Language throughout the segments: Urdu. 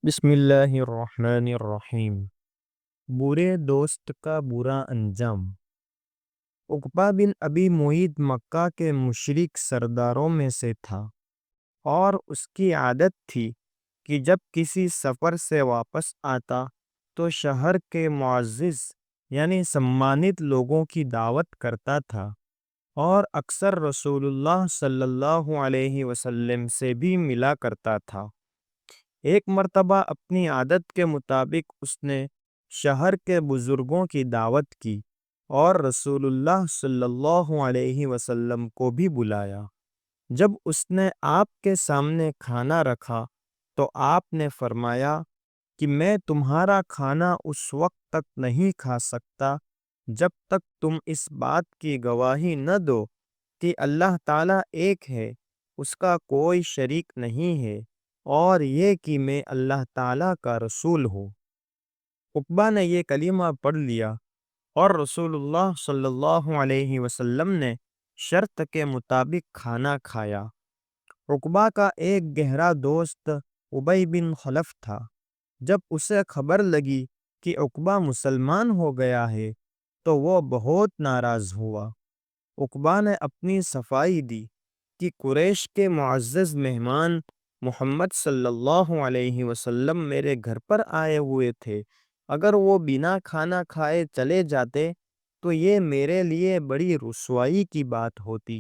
بسم اللہ الرحمن الرحیم۔ برے دوست کا برا انجام۔ عقبہ بن ابی معیط مکہ کے مشرک سرداروں میں سے تھا، اور اس کی عادت تھی کہ جب کسی سفر سے واپس آتا تو شہر کے معزز یعنی سمانت لوگوں کی دعوت کرتا تھا، اور اکثر رسول اللہ صلی اللہ علیہ وسلم سے بھی ملا کرتا تھا۔ ایک مرتبہ اپنی عادت کے مطابق اس نے شہر کے بزرگوں کی دعوت کی اور رسول اللہ صلی اللہ علیہ وسلم کو بھی بلایا۔ جب اس نے آپ کے سامنے کھانا رکھا تو آپ نے فرمایا کہ میں تمہارا کھانا اس وقت تک نہیں کھا سکتا جب تک تم اس بات کی گواہی نہ دو کہ اللہ تعالیٰ ایک ہے، اس کا کوئی شریک نہیں ہے، اور یہ کہ میں اللہ تعالیٰ کا رسول ہوں۔ عقبہ نے یہ کلمہ پڑھ لیا اور رسول اللہ صلی اللہ علیہ وسلم نے شرط کے مطابق کھانا کھایا۔ عقبہ کا ایک گہرا دوست ابی بن خلف تھا۔ جب اسے خبر لگی کہ عقبہ مسلمان ہو گیا ہے تو وہ بہت ناراض ہوا۔ عقبہ نے اپنی صفائی دی کہ قریش کے معزز مہمان محمد صلی اللہ علیہ وسلم میرے گھر پر آئے ہوئے تھے، اگر وہ بنا کھانا کھائے چلے جاتے تو یہ میرے لیے بڑی رسوائی کی بات ہوتی،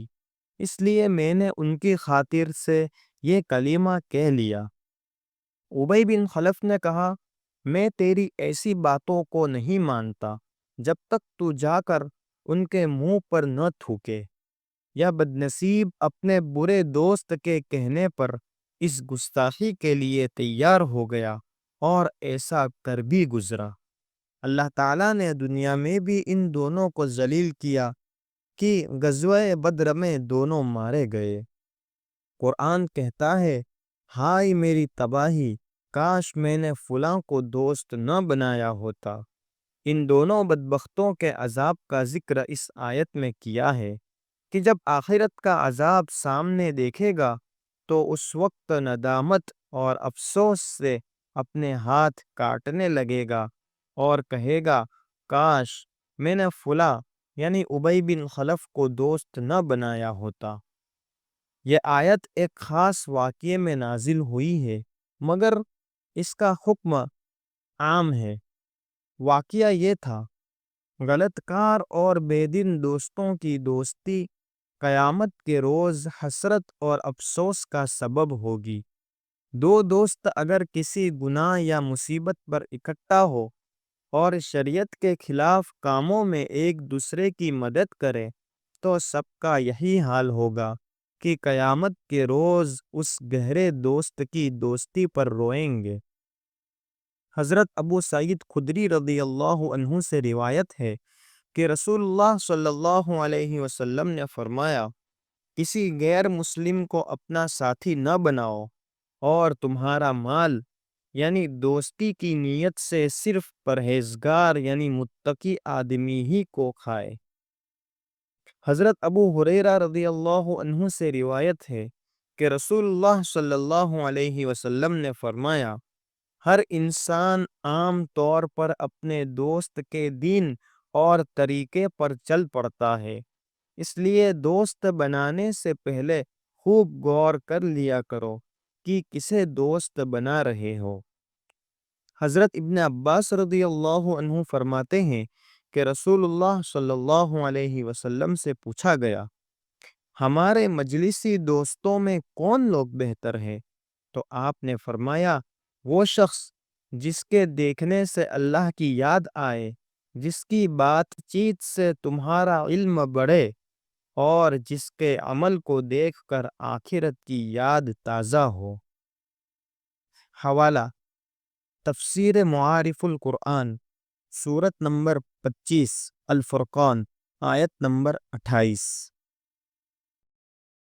اس لیے میں نے ان کی خاطر سے یہ کلمہ کہہ لیا۔ ابی بن خلف نے کہا، میں تیری ایسی باتوں کو نہیں مانتا جب تک تو جا کر ان کے منہ پر نہ تھوکے۔ یا بدنصیب اپنے برے دوست کے کہنے پر اس گستاخی کے لیے تیار ہو گیا اور ایسا کر بھی گزرا۔ اللہ تعالیٰ نے دنیا میں بھی ان دونوں کو ذلیل کیا کہ غزوہ بدر میں دونوں مارے گئے۔ قرآن کہتا ہے، ہائے میری تباہی، کاش میں نے فلاں کو دوست نہ بنایا ہوتا۔ ان دونوں بدبختوں کے عذاب کا ذکر اس آیت میں کیا ہے کہ جب آخرت کا عذاب سامنے دیکھے گا تو اس وقت ندامت اور افسوس سے اپنے ہاتھ کاٹنے لگے گا اور کہے گا، کاش میں نے فلاں یعنی ابی بن خلف کو دوست نہ بنایا ہوتا۔ یہ آیت ایک خاص واقعے میں نازل ہوئی ہے، مگر اس کا حکم عام ہے۔ واقعہ یہ تھا، غلط کار اور بے دین دوستوں کی دوستی قیامت کے روز حسرت اور افسوس کا سبب ہوگی۔ دو دوست اگر کسی گناہ یا مصیبت پر اکٹھا ہو اور شریعت کے خلاف کاموں میں ایک دوسرے کی مدد کرے تو سب کا یہی حال ہوگا کہ قیامت کے روز اس گہرے دوست کی دوستی پر روئیں گے۔ حضرت ابو سعید خدری رضی اللہ عنہ سے روایت ہے کہ رسول اللہ صلی اللہ علیہ وسلم نے فرمایا، کسی غیر مسلم کو اپنا ساتھی نہ بناؤ، اور تمہارا مال یعنی دوستی کی نیت سے صرف پرہیزگار یعنی متقی آدمی ہی کو کھائے۔ حضرت ابو ہریرہ رضی اللہ عنہ سے روایت ہے کہ رسول اللہ صلی اللہ علیہ وسلم نے فرمایا، ہر انسان عام طور پر اپنے دوست کے دین اور طریقے پر چل پڑتا ہے، اس لیے دوست بنانے سے پہلے خوب غور کر لیا کرو کہ کسے دوست بنا رہے ہو۔ حضرت ابن عباس رضی اللہ عنہ فرماتے ہیں کہ رسول اللہ صلی اللہ علیہ وسلم سے پوچھا گیا، ہمارے مجلسی دوستوں میں کون لوگ بہتر ہیں؟ تو آپ نے فرمایا، وہ شخص جس کے دیکھنے سے اللہ کی یاد آئے، جس کی بات چیت سے تمہارا علم بڑھے، اور جس کے عمل کو دیکھ کر آخرت کی یاد تازہ ہو۔ حوالہ: تفسیر معارف القرآن، سورت نمبر 25 الفرقان، آیت نمبر 28۔